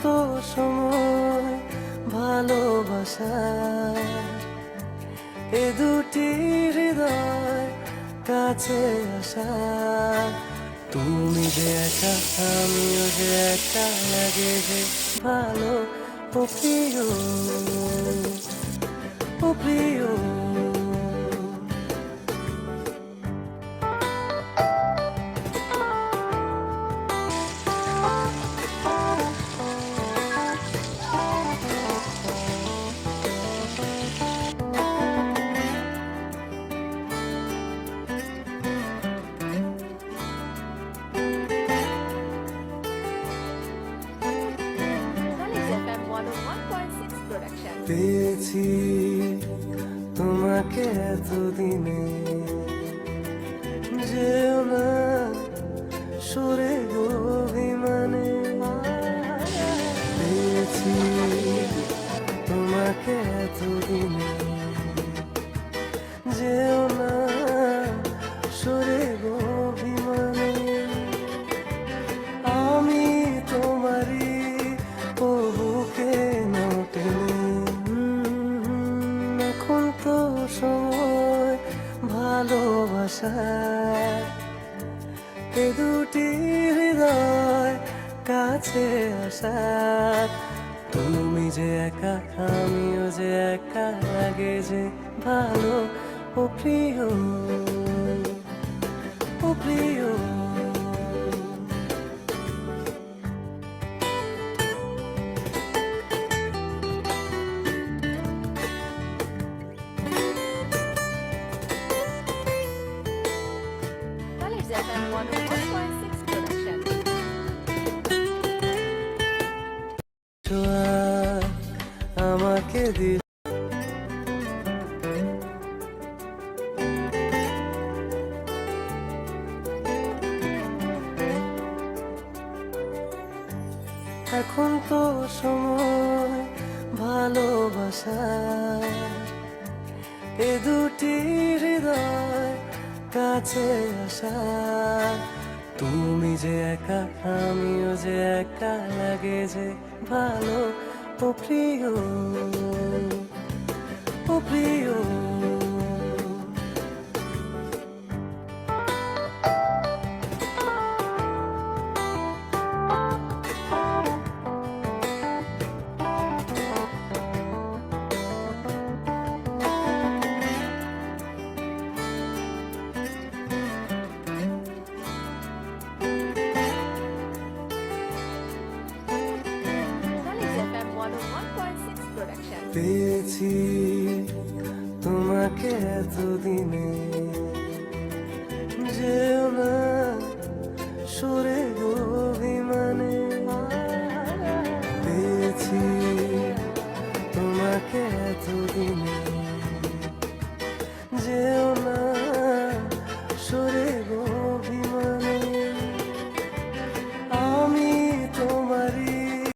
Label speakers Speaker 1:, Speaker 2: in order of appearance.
Speaker 1: তো সময় ভালোবাসা এ দুটি হৃদয় কাছে আসা, তুমি যে একা আমিও যে একা, লাগে যে ভালো ও প্রিয়, ও প্রিয়।
Speaker 2: Knowledge FM 101.6 production.
Speaker 1: পেয়েছি তোমাকে এতদিনে, যেও না সরে গো অভিমানে। পেয়েছি তোমাকে এতদিনে, যেও না সরে গো অভিমানে। আমি তোমারই বুকে টেনে, এখন তো সময় ভালোবাসা এ দুটি হৃদয় কাছে আসা, তুমি যে একা আমিও যে একা, লাগে যে ভালো ও প্রিয়, ও প্রিয়।
Speaker 2: Knowledge FM 101.6 production.
Speaker 1: ছোঁয়া আমাকে দিস, এখন তো সময় ভালোবাসা এ দুটি হৃদয় কাছে আসা, তুমি যে একা আমিও যে একা, লাগে যে ভালো ও প্রিয়, ও প্রিয়।
Speaker 2: Knowledge FM 101.6 production.
Speaker 1: পেয়েছি তোমাকে এতদিনে, যে